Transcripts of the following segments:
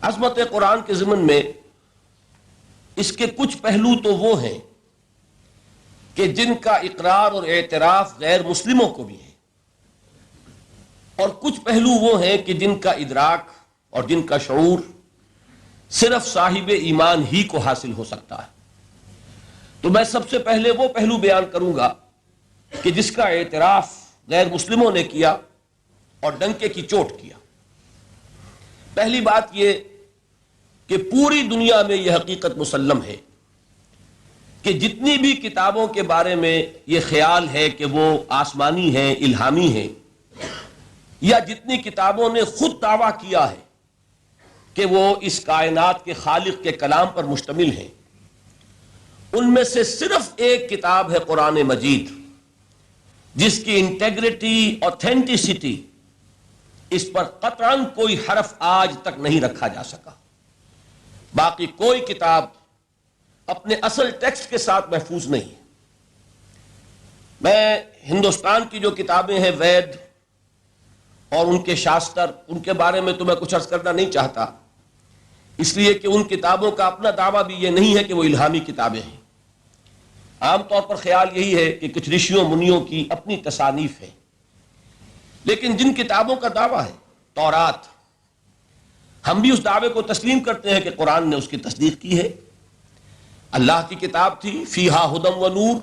عظمت قرآن کے ضمن میں اس کے کچھ پہلو تو وہ ہیں کہ جن کا اقرار اور اعتراف غیر مسلموں کو بھی ہے، اور کچھ پہلو وہ ہیں کہ جن کا ادراک اور جن کا شعور صرف صاحب ایمان ہی کو حاصل ہو سکتا ہے۔ تو میں سب سے پہلے وہ پہلو بیان کروں گا کہ جس کا اعتراف غیر مسلموں نے کیا اور ڈنکے کی چوٹ کیا۔ پہلی بات یہ کہ پوری دنیا میں یہ حقیقت مسلم ہے کہ جتنی بھی کتابوں کے بارے میں یہ خیال ہے کہ وہ آسمانی ہیں، الہامی ہیں، یا جتنی کتابوں نے خود دعویٰ کیا ہے کہ وہ اس کائنات کے خالق کے کلام پر مشتمل ہیں، ان میں سے صرف ایک کتاب ہے قرآن مجید، جس کی انٹیگریٹی، اوتھینٹسٹی، اس پر قطعاً کوئی حرف آج تک نہیں رکھا جا سکا۔ باقی کوئی کتاب اپنے اصل ٹیکسٹ کے ساتھ محفوظ نہیں ہے۔ میں ہندوستان کی جو کتابیں ہیں، وید اور ان کے شاستر، ان کے بارے میں تو میں کچھ عرض کرنا نہیں چاہتا، اس لیے کہ ان کتابوں کا اپنا دعویٰ بھی یہ نہیں ہے کہ وہ الہامی کتابیں ہیں۔ عام طور پر خیال یہی ہے کہ کچھ رشیوں منیوں کی اپنی تصانیف ہیں، لیکن جن کتابوں کا دعویٰ ہے، تورات، ہم بھی اس دعوے کو تسلیم کرتے ہیں کہ قرآن نے اس کی تصدیق کی ہے۔ اللہ کی کتاب تھی، فیہا ہدی و نور،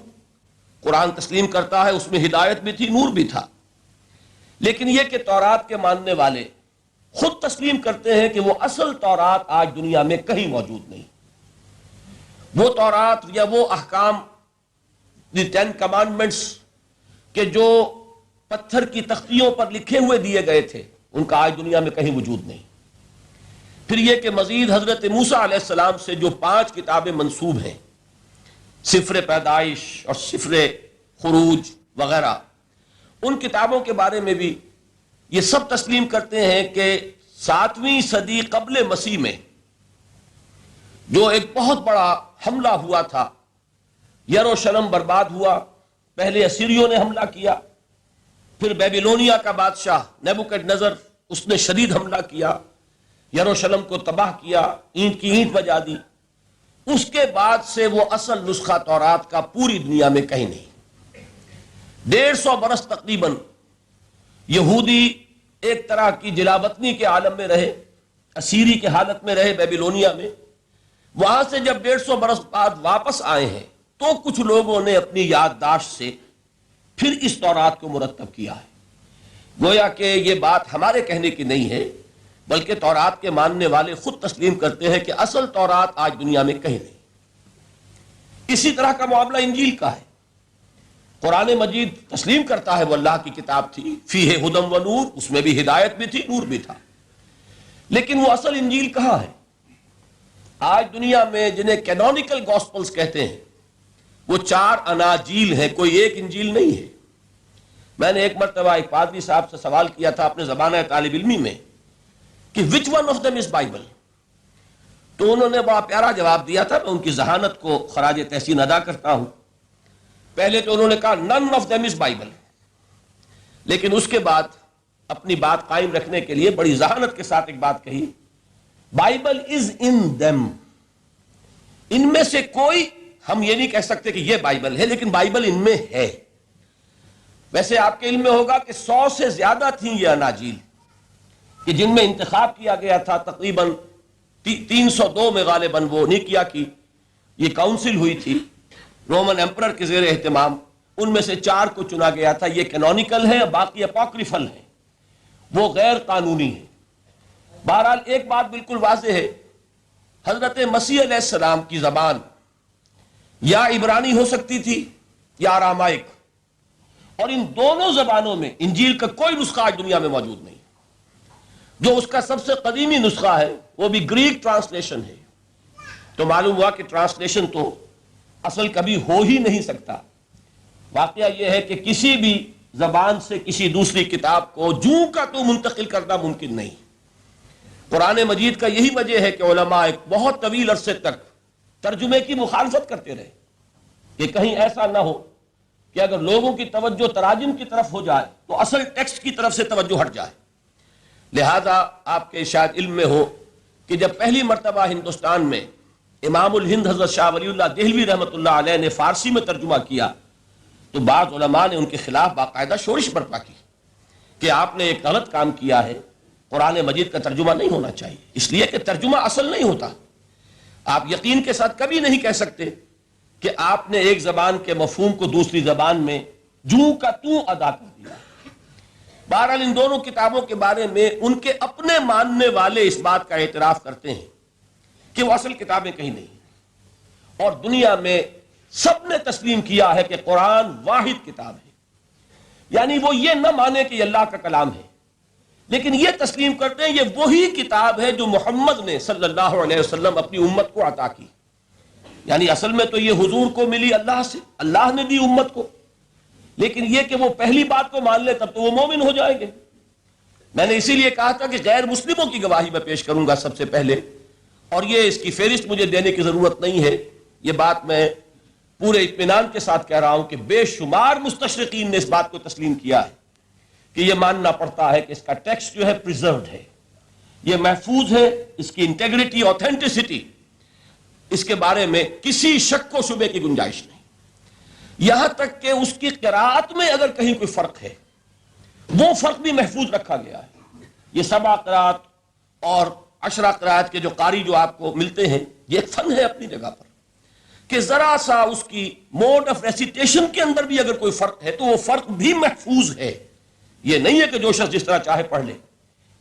قرآن تسلیم کرتا ہے اس میں ہدایت بھی تھی، نور بھی تھا۔ لیکن یہ کہ تورات کے ماننے والے خود تسلیم کرتے ہیں کہ وہ اصل تورات آج دنیا میں کہیں موجود نہیں۔ وہ تورات یا وہ احکام، دی 10 کمانڈمنٹس کہ جو پتھر کی تختیوں پر لکھے ہوئے دیے گئے تھے، ان کا آج دنیا میں کہیں وجود نہیں۔ پھر یہ کہ مزید حضرت موسیٰ علیہ السلام سے جو 5 کتابیں منسوب ہیں، سفر پیدائش اور سفر خروج وغیرہ، ان کتابوں کے بارے میں بھی یہ سب تسلیم کرتے ہیں کہ 7ویں صدی قبل مسیح میں جو ایک بہت بڑا حملہ ہوا تھا، یروشلم برباد ہوا، پہلے اسیریوں نے حملہ کیا، پھر بیبیلونیا کا بادشاہ نیبوکڈ نظر، اس نے شدید حملہ کیا، یروشلم کو تباہ کیا، اینٹ کی اینٹ بجا دی۔ اس کے بعد سے وہ اصل نسخہ تورات کا پوری دنیا میں کہیں نہیں۔ 150 برس تقریباً یہودی ایک طرح کی جلاوطنی کے عالم میں رہے، اسیری کے حالت میں رہے بیبیلونیا میں۔ وہاں سے جب 150 برس بعد واپس آئے ہیں تو کچھ لوگوں نے اپنی یادداشت سے پھر اس تورات کو مرتب کیا ہے۔ گویا کہ یہ بات ہمارے کہنے کی نہیں ہے، بلکہ تورات کے ماننے والے خود تسلیم کرتے ہیں کہ اصل تورات آج دنیا میں کہیں نہیں۔ اسی طرح کا معاملہ انجیل کا ہے۔ قرآن مجید تسلیم کرتا ہے وہ اللہ کی کتاب تھی، فیہ ہدی و نور، اس میں بھی ہدایت بھی تھی، نور بھی تھا، لیکن وہ اصل انجیل کہاں ہے؟ آج دنیا میں جنہیں کینونیکل گاسپلز کہتے ہیں، وہ 4 اناجیل ہیں، کوئی ایک انجیل نہیں ہے۔ میں نے ایک مرتبہ ایک پادری صاحب سے سوال کیا تھا اپنے زمانہ طالب علمی میں کہ which one of them is Bible, تو انہوں نے بڑا پیارا جواب دیا تھا، میں ان کی ذہانت کو خراج تحسین ادا کرتا ہوں۔ پہلے تو انہوں نے کہا none of them is Bible, لیکن اس کے بعد اپنی بات قائم رکھنے کے لیے بڑی ذہانت کے ساتھ ایک بات کہی، بائبل از ان دم، ان میں سے کوئی، ہم یہ نہیں کہہ سکتے کہ یہ بائبل ہے، لیکن بائبل ان میں ہے۔ ویسے آپ کے علم میں ہوگا کہ 100 سے زیادہ تھیں یہ اناجیل کہ جن میں انتخاب کیا گیا تھا، تقریباً 302 میں غالباً وہ نیکیا کی یہ کاؤنسل ہوئی تھی رومن ایمپرر کے زیر اہتمام، ان میں سے 4 کو چنا گیا تھا۔ یہ کینونیکل ہیں، باقی اپوکریفل ہیں، وہ غیر قانونی ہیں۔ بہرحال ایک بات بالکل واضح ہے، حضرت مسیح علیہ السلام کی زبان یا عبرانی ہو سکتی تھی یا ارامائک، اور ان دونوں زبانوں میں انجیل کا کوئی نسخہ آج دنیا میں موجود نہیں۔ جو اس کا سب سے قدیمی نسخہ ہے وہ بھی گریک ٹرانسلیشن ہے، تو معلوم ہوا کہ ٹرانسلیشن تو اصل کبھی ہو ہی نہیں سکتا۔ واقعہ یہ ہے کہ کسی بھی زبان سے کسی دوسری کتاب کو جوں کا تو منتقل کرنا ممکن نہیں۔ قرآن مجید کا یہی وجہ ہے کہ علماء ایک بہت طویل عرصے تک ترجمے کی مخالفت کرتے رہے کہ کہیں ایسا نہ ہو کہ اگر لوگوں کی توجہ تراجم کی طرف ہو جائے تو اصل ٹیکسٹ کی طرف سے توجہ ہٹ جائے۔ لہذا آپ کے شاید علم میں ہو کہ جب پہلی مرتبہ ہندوستان میں امام الہند حضرت شاہ ولی اللہ دہلوی رحمۃ اللہ علیہ نے فارسی میں ترجمہ کیا تو بعض علماء نے ان کے خلاف باقاعدہ شورش برپا کی کہ آپ نے ایک غلط کام کیا ہے، قرآن مجید کا ترجمہ نہیں ہونا چاہیے، اس لیے کہ ترجمہ اصل نہیں ہوتا۔ آپ یقین کے ساتھ کبھی نہیں کہہ سکتے کہ آپ نے ایک زبان کے مفہوم کو دوسری زبان میں جوں کا توں ادا کر دیا۔ بہرحال ان دونوں کتابوں کے بارے میں ان کے اپنے ماننے والے اس بات کا اعتراف کرتے ہیں کہ وہ اصل کتابیں کہیں نہیں، اور دنیا میں سب نے تسلیم کیا ہے کہ قرآن واحد کتاب ہے، یعنی وہ یہ نہ مانے کہ یہ اللہ کا کلام ہے، لیکن یہ تسلیم کرتے ہیں یہ وہی کتاب ہے جو محمد نے صلی اللہ علیہ وسلم اپنی امت کو عطا کی، یعنی اصل میں تو یہ حضور کو ملی اللہ سے، اللہ نے دی امت کو، لیکن یہ کہ وہ پہلی بات کو مان لے تب تو وہ مومن ہو جائیں گے۔ میں نے اسی لیے کہا تھا کہ غیر مسلموں کی گواہی میں پیش کروں گا سب سے پہلے، اور یہ اس کی فہرست مجھے دینے کی ضرورت نہیں ہے، یہ بات میں پورے اطمینان کے ساتھ کہہ رہا ہوں کہ بے شمار مستشرقین نے اس بات کو تسلیم کیا ہے کہ یہ ماننا پڑتا ہے کہ اس کا ٹیکسٹ جو ہے پریزروڈ ہے، یہ محفوظ ہے، اس کی انٹیگریٹی، آتھینٹسٹی، اس کے بارے میں کسی شک و شبے کی گنجائش نہیں، یہاں تک کہ اس کی قراءت میں اگر کہیں کوئی فرق ہے وہ فرق بھی محفوظ رکھا گیا ہے۔ یہ 7 قراءت اور 10 قراءت کے جو قاری جو آپ کو ملتے ہیں، یہ ایک فن ہے اپنی جگہ پر، کہ ذرا سا اس کی موڈ آف ریسیٹیشن کے اندر بھی اگر کوئی فرق ہے تو وہ فرق بھی محفوظ ہے، یہ نہیں ہے کہ جو شخص جس طرح چاہے پڑھ لے،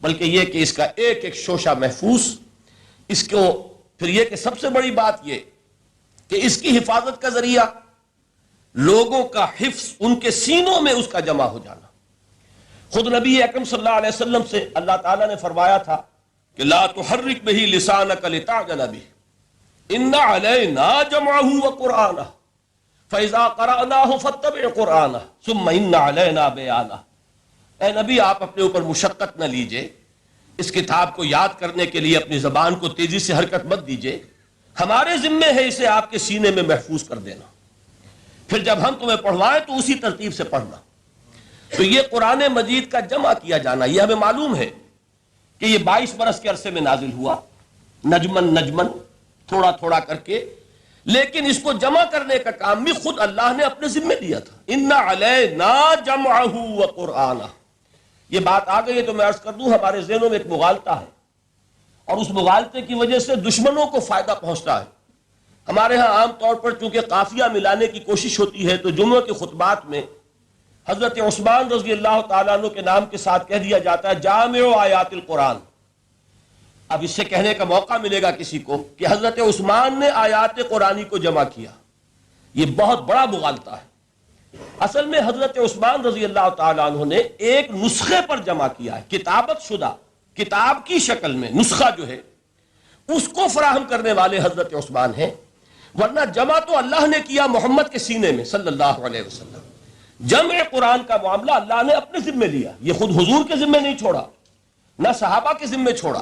بلکہ یہ کہ اس کا ایک ایک شوشہ محفوظ، اس کو پھر یہ کہ سب سے بڑی بات یہ کہ اس کی حفاظت کا ذریعہ لوگوں کا حفظ، ان کے سینوں میں اس کا جمع ہو جانا۔ خود نبی اکرم صلی اللہ علیہ وسلم سے اللہ تعالیٰ نے فرمایا تھا کہ لا تحرک بہ لسانک لتعجل بہ ان علینا جمعہ وقرآنہ فاذا قرأناہ فاتبع قرآنہ ثم ان علینا بیانہ۔ اے نبی، آپ اپنے اوپر مشقت نہ لیجئے، اس کتاب کو یاد کرنے کے لیے اپنی زبان کو تیزی سے حرکت مت دیجئے، ہمارے ذمے ہے اسے آپ کے سینے میں محفوظ کر دینا، پھر جب ہم تمہیں پڑھوائیں تو اسی ترتیب سے پڑھنا۔ تو یہ قرآن مجید کا جمع کیا جانا، یہ ہمیں معلوم ہے کہ یہ 22 برس کے عرصے میں نازل ہوا، نجمن نجمن، تھوڑا تھوڑا کر کے، لیکن اس کو جمع کرنے کا کام بھی خود اللہ نے اپنے ذمہ دیا تھا۔ ان علینا جمعہ وقرآنہ، یہ بات آ گئی ہے تو میں عرض کر دوں، ہمارے ذہنوں میں ایک مغالطہ ہے، اور اس مغالطے کی وجہ سے دشمنوں کو فائدہ پہنچتا ہے۔ ہمارے ہاں عام طور پر چونکہ قافیہ ملانے کی کوشش ہوتی ہے تو جمعہ کے خطبات میں حضرت عثمان رضی اللہ تعالیٰ عنہ کے نام کے ساتھ کہہ دیا جاتا ہے جامع آیات القرآن۔ اب اس سے کہنے کا موقع ملے گا کسی کو کہ حضرت عثمان نے آیات قرآنی کو جمع کیا، یہ بہت بڑا مغالطہ ہے۔ اصل میں حضرت عثمان رضی اللہ تعالیٰ عنہ نے ایک نسخے پر جمع کیا ہے، کتابت شدہ کتاب کی شکل میں نسخہ جو ہے اس کو فراہم کرنے والے حضرت عثمان ہیں، ورنہ جمع تو اللہ نے کیا محمد کے سینے میں صلی اللہ علیہ وسلم۔ جمع قرآن کا معاملہ اللہ نے اپنے ذمہ لیا، یہ خود حضور کے ذمہ نہیں چھوڑا، نہ صحابہ کے ذمہ چھوڑا،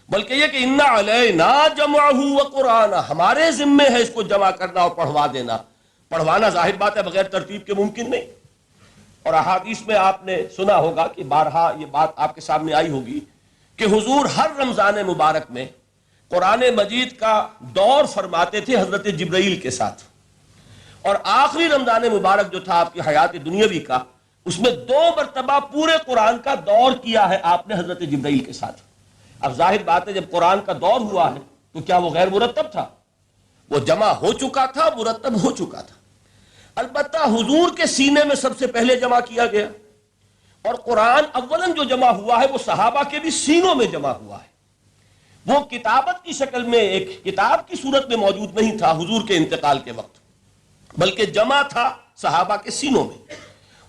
بلکہ یہ کہ ان علینا جمعہ وقرآنہ، ہمارے ذمہ ہے اس کو جمع کرنا اور پڑھوا دینا۔ پڑھوانا ظاہر بات ہے بغیر ترتیب کے ممکن نہیں، اور احادیث میں آپ نے سنا ہوگا کہ بارہا یہ بات آپ کے سامنے آئی ہوگی کہ حضور ہر رمضان مبارک میں قرآن مجید کا دور فرماتے تھے حضرت جبرائیل کے ساتھ، اور آخری رمضان مبارک جو تھا آپ کی حیات دنیاوی کا، اس میں 2 مرتبہ پورے قرآن کا دور کیا ہے آپ نے حضرت جبرائیل کے ساتھ۔ اب ظاہر بات ہے جب قرآن کا دور ہوا ہے تو کیا وہ غیر مرتب تھا؟ وہ جمع ہو چکا تھا، مرتب ہو چکا تھا، البتہ حضور کے سینے میں سب سے پہلے جمع کیا گیا، اور قرآن اولاً جو جمع ہوا ہے وہ صحابہ کے بھی سینوں میں جمع ہوا ہے۔ وہ کتابت کی شکل میں ایک کتاب کی صورت میں موجود نہیں تھا حضور کے انتقال کے وقت، بلکہ جمع تھا صحابہ کے سینوں میں،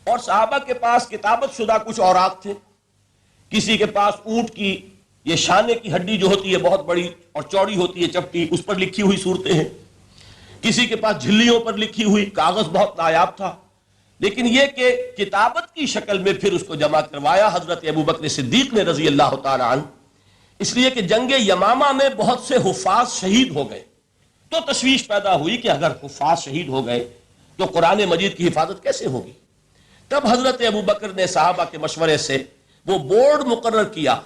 اور صحابہ کے پاس کتابت شدہ کچھ اوراق تھے، کسی کے پاس اونٹ کی یہ شانے کی ہڈی جو ہوتی ہے بہت بڑی اور چوڑی ہوتی ہے چپٹی، اس پر لکھی ہوئی صورتیں ہیں، کسی کے پاس جھلیوں پر لکھی ہوئی، کاغذ بہت نایاب تھا، لیکن یہ کہ کتابت کی شکل میں پھر اس کو جمع کروایا حضرت ابوبکر صدیق نے رضی اللہ تعالی عنہ، اس لیے کہ جنگ یمامہ میں بہت سے حفاظ شہید ہو گئے، تو تشویش پیدا ہوئی کہ اگر حفاظ شہید ہو گئے تو قرآن مجید کی حفاظت کیسے ہوگی؟ تب حضرت ابوبکر نے صحابہ کے مشورے سے وہ بورڈ مقرر کیا،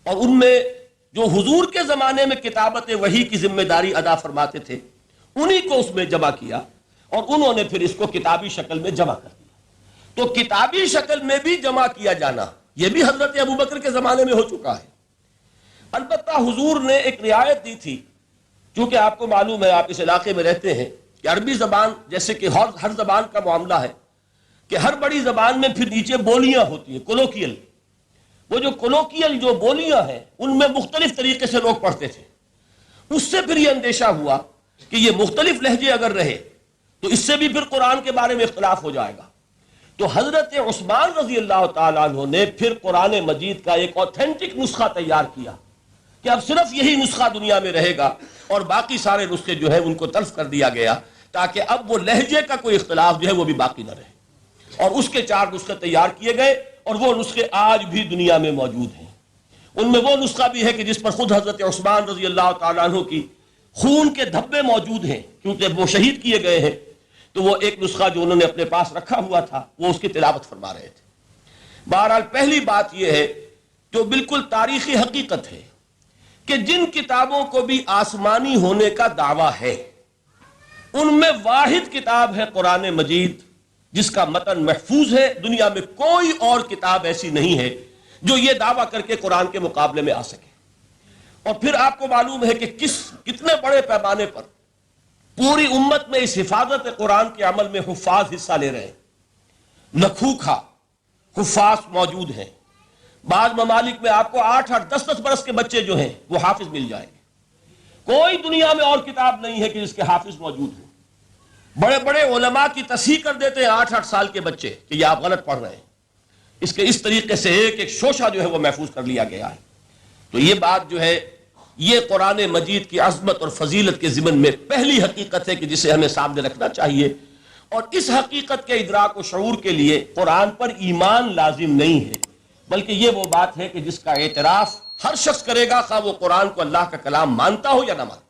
اور ان میں جو حضور کے زمانے میں کتابت وحی کی ذمہ داری ادا فرماتے تھے انہی کو اس میں جمع کیا، اور انہوں نے پھر اس کو کتابی شکل میں جمع کر دیا۔ تو کتابی شکل میں بھی جمع کیا جانا یہ بھی حضرت ابوبکر کے زمانے میں ہو چکا ہے۔ البتہ حضور نے ایک رعایت دی تھی، چونکہ آپ کو معلوم ہے، آپ اس علاقے میں رہتے ہیں، کہ عربی زبان جیسے کہ ہر زبان کا معاملہ ہے کہ ہر بڑی زبان میں پھر نیچے بولیاں ہوتی ہیں، کولوکیل۔ وہ جو کولوکیل جو بولیاں ہیں ان میں مختلف طریقے سے لوگ پڑھتے تھے۔ اس سے پھر یہ اندیشہ ہوا کہ یہ مختلف لہجے اگر رہے تو اس سے بھی پھر قرآن کے بارے میں اختلاف ہو جائے گا۔ تو حضرت عثمان رضی اللہ تعالیٰ عنہ نے پھر قرآن مجید کا ایک اوتھینٹک نسخہ تیار کیا کہ اب صرف یہی نسخہ دنیا میں رہے گا، اور باقی سارے نسخے جو ہے ان کو تلف کر دیا گیا، تاکہ اب وہ لہجے کا کوئی اختلاف جو ہے وہ بھی باقی نہ رہے۔ اور اس کے 4 نسخے تیار کیے گئے، اور وہ نسخے آج بھی دنیا میں موجود ہیں۔ ان میں وہ نسخہ بھی ہے کہ جس پر خود حضرت عثمان رضی اللہ تعالیٰ عنہ کی خون کے دھبے موجود ہیں، کیونکہ وہ شہید کیے گئے ہیں، تو وہ ایک نسخہ جو انہوں نے اپنے پاس رکھا ہوا تھا وہ اس کی تلاوت فرما رہے تھے۔ بہرحال پہلی بات یہ ہے جو بالکل تاریخی حقیقت ہے کہ جن کتابوں کو بھی آسمانی ہونے کا دعویٰ ہے ان میں واحد کتاب ہے قرآن مجید، جس کا متن محفوظ ہے۔ دنیا میں کوئی اور کتاب ایسی نہیں ہے جو یہ دعویٰ کر کے قرآن کے مقابلے میں آ سکے۔ اور پھر آپ کو معلوم ہے کہ کتنے بڑے پیمانے پر پوری امت میں اس حفاظت قرآن کے عمل میں حفاظ حصہ لے رہے ہیں، لکھوکھا حفاظ موجود ہیں۔ بعض ممالک میں آپ کو 8-8 10-10 برس کے بچے جو ہیں وہ حافظ مل جائیں گے۔ کوئی دنیا میں اور کتاب نہیں ہے کہ جس کے حافظ موجود ہوں۔ بڑے بڑے علماء کی تصحیح کر دیتے ہیں 8-8 سال کے بچے کہ یہ آپ غلط پڑھ رہے ہیں۔ اس طریقے سے ایک ایک شوشہ جو ہے وہ محفوظ کر لیا گیا ہے۔ تو یہ بات جو ہے یہ قرآن مجید کی عظمت اور فضیلت کے ضمن میں پہلی حقیقت ہے کہ جسے ہمیں سامنے رکھنا چاہیے، اور اس حقیقت کے ادراک و شعور کے لیے قرآن پر ایمان لازم نہیں ہے، بلکہ یہ وہ بات ہے کہ جس کا اعتراف ہر شخص کرے گا، خواہ وہ قرآن کو اللہ کا کلام مانتا ہو یا نہ مانتا۔